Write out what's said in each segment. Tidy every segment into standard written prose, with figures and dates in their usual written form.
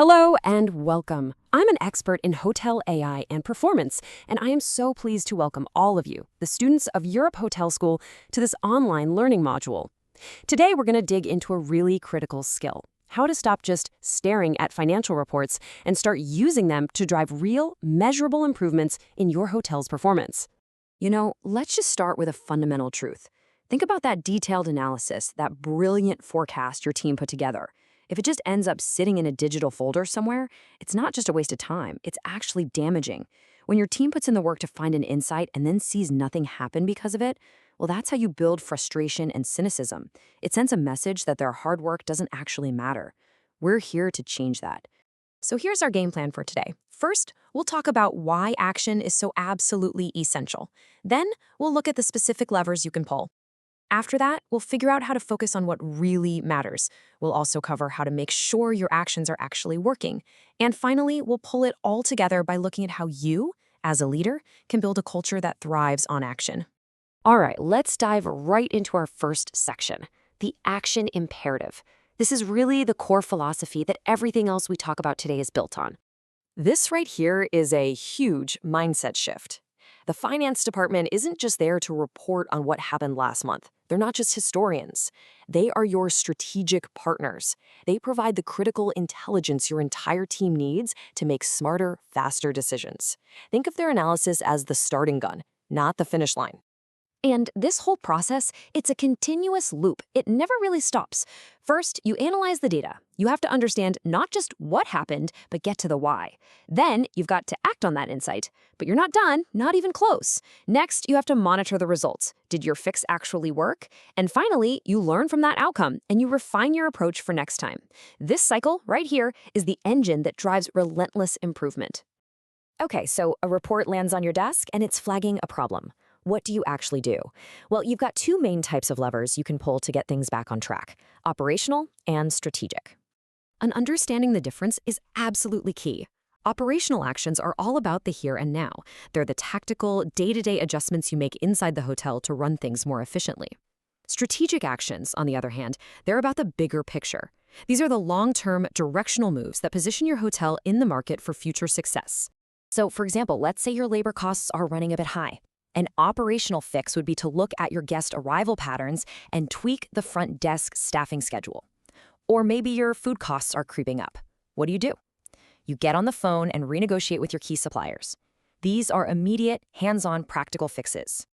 Hello and welcome. I'm an expert in hotel AI and performance, and I am so pleased to welcome all of you, the students of Europe Hotel School, to this online learning module. Today, we're going to dig into a really critical skill: how to stop just staring at financial reports and start using them to drive real, measurable improvements in your hotel's performance. Let's just start with a fundamental truth. Think about that detailed analysis, that brilliant forecast your team put together. If it just ends up sitting in a digital folder somewhere, it's not just a waste of time, it's actually damaging. When your team puts in the work to find an insight and then sees nothing happen because of it, well, that's how you build frustration and cynicism. It sends a message that their hard work doesn't actually matter. We're here to change that. So here's our game plan for today. First, we'll talk about why action is so absolutely essential. Then, we'll look at the specific levers you can pull. After that, we'll figure out how to focus on what really matters. We'll also cover how to make sure your actions are actually working. And finally, we'll pull it all together by looking at how you, as a leader, can build a culture that thrives on action. All right, let's dive right into our first section, the action imperative. This is really the core philosophy that everything else we talk about today is built on. This right here is a huge mindset shift. The finance department isn't just there to report on what happened last month. They're not just historians. They are your strategic partners. They provide the critical intelligence your entire team needs to make smarter, faster decisions. Think of their analysis as the starting gun, not the finish line. And this whole process, it's a continuous loop. It never really stops. First, you analyze the data. You have to understand not just what happened, but get to the why. Then, you've got to act on that insight. But you're not done, not even close. Next, you have to monitor the results. Did your fix actually work? And finally, you learn from that outcome, and you refine your approach for next time. This cycle, right here, is the engine that drives relentless improvement. Okay, so a report lands on your desk, and it's flagging a problem. What do you actually do? Well, you've got two main types of levers you can pull to get things back on track: operational and strategic. And understanding the difference is absolutely key. Operational actions are all about the here and now. They're the tactical, day-to-day adjustments you make inside the hotel to run things more efficiently. Strategic actions, on the other hand, they're about the bigger picture. These are the long-term, directional moves that position your hotel in the market for future success. So, for example, let's say your labor costs are running a bit high. An operational fix would be to look at your guest arrival patterns and tweak the front desk staffing schedule. Or maybe your food costs are creeping up. What do? You get on the phone and renegotiate with your key suppliers. These are immediate, hands-on, practical fixes.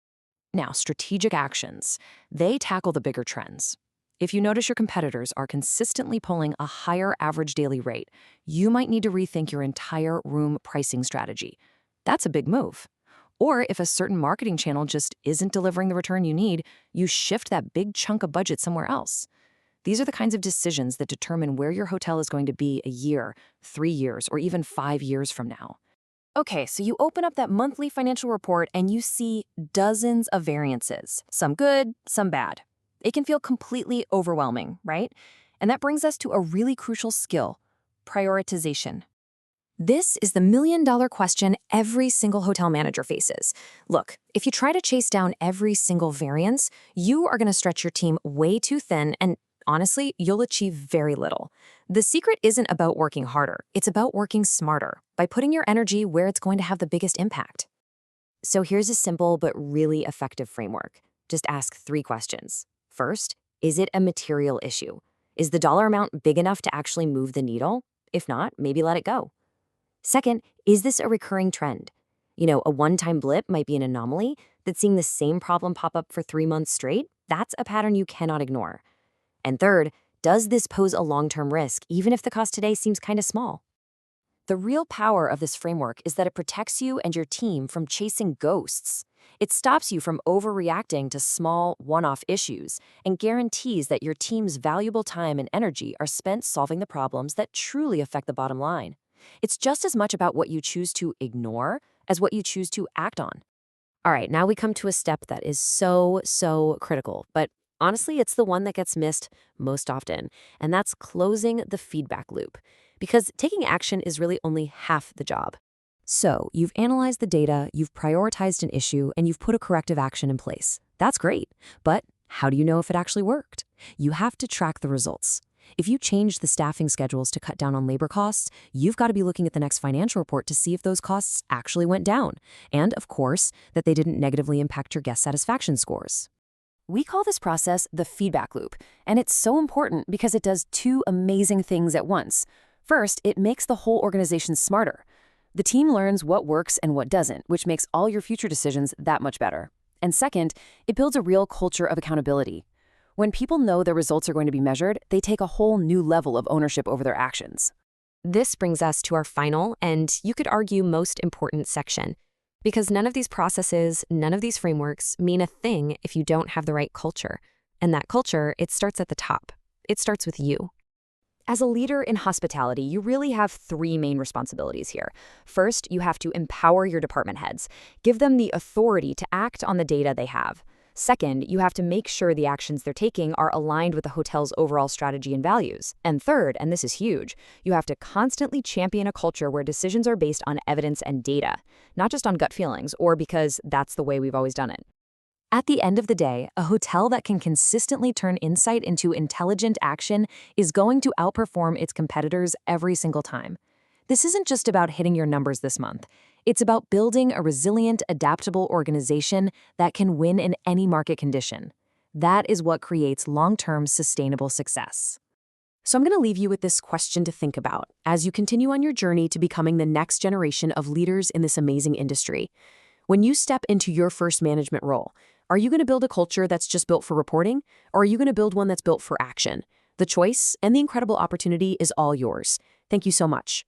Now, strategic actions, they tackle the bigger trends. If you notice your competitors are consistently pulling a higher average daily rate, you might need to rethink your entire room pricing strategy. That's a big move. Or if a certain marketing channel just isn't delivering the return you need, you shift that big chunk of budget somewhere else. These are the kinds of decisions that determine where your hotel is going to be a year, 3 years, or even 5 years from now. Okay, so you open up that monthly financial report and you see dozens of variances, some good, some bad. It can feel completely overwhelming, right? And that brings us to a really crucial skill: prioritization. This is the million-dollar question every single hotel manager faces. Look, if you try to chase down every single variance, you are going to stretch your team way too thin, and honestly, you'll achieve very little. The secret isn't about working harder. It's about working smarter, by putting your energy where it's going to have the biggest impact. So here's a simple but really effective framework. Just ask 3 questions. First, is it a material issue? Is the dollar amount big enough to actually move the needle? If not, maybe let it go. Second, is this a recurring trend? A one-time blip might be an anomaly, that seeing the same problem pop up for 3 months straight, that's a pattern you cannot ignore. And third, does this pose a long-term risk, even if the cost today seems kind of small? The real power of this framework is that it protects you and your team from chasing ghosts. It stops you from overreacting to small, one-off issues and guarantees that your team's valuable time and energy are spent solving the problems that truly affect the bottom line. It's just as much about what you choose to ignore as what you choose to act on. All right, now we come to a step that is so critical, but honestly, it's the one that gets missed most often, and that's closing the feedback loop. Because taking action is really only half the job. So, you've analyzed the data, you've prioritized an issue, and you've put a corrective action in place. That's great, but how do you know if it actually worked? You have to track the results. If you change the staffing schedules to cut down on labor costs, you've got to be looking at the next financial report to see if those costs actually went down. And, of course, that they didn't negatively impact your guest satisfaction scores. We call this process the feedback loop, and it's so important because it does two amazing things at once. First, it makes the whole organization smarter. The team learns what works and what doesn't, which makes all your future decisions that much better. And second, it builds a real culture of accountability. When people know their results are going to be measured, they take a whole new level of ownership over their actions. This brings us to our final, and you could argue most important section. Because none of these processes, none of these frameworks mean a thing if you don't have the right culture. And that culture, it starts at the top. It starts with you. As a leader in hospitality, you really have three main responsibilities here. First, you have to empower your department heads. Give them the authority to act on the data they have. Second, you have to make sure the actions they're taking are aligned with the hotel's overall strategy and values. And third, and this is huge, you have to constantly champion a culture where decisions are based on evidence and data, not just on gut feelings or because that's the way we've always done it. At the end of the day, a hotel that can consistently turn insight into intelligent action is going to outperform its competitors every single time. This isn't just about hitting your numbers this month. It's about building a resilient, adaptable organization that can win in any market condition. That is what creates long-term sustainable success. So I'm going to leave you with this question to think about as you continue on your journey to becoming the next generation of leaders in this amazing industry. When you step into your first management role, are you going to build a culture that's just built for reporting, or are you going to build one that's built for action? The choice and the incredible opportunity is all yours. Thank you so much.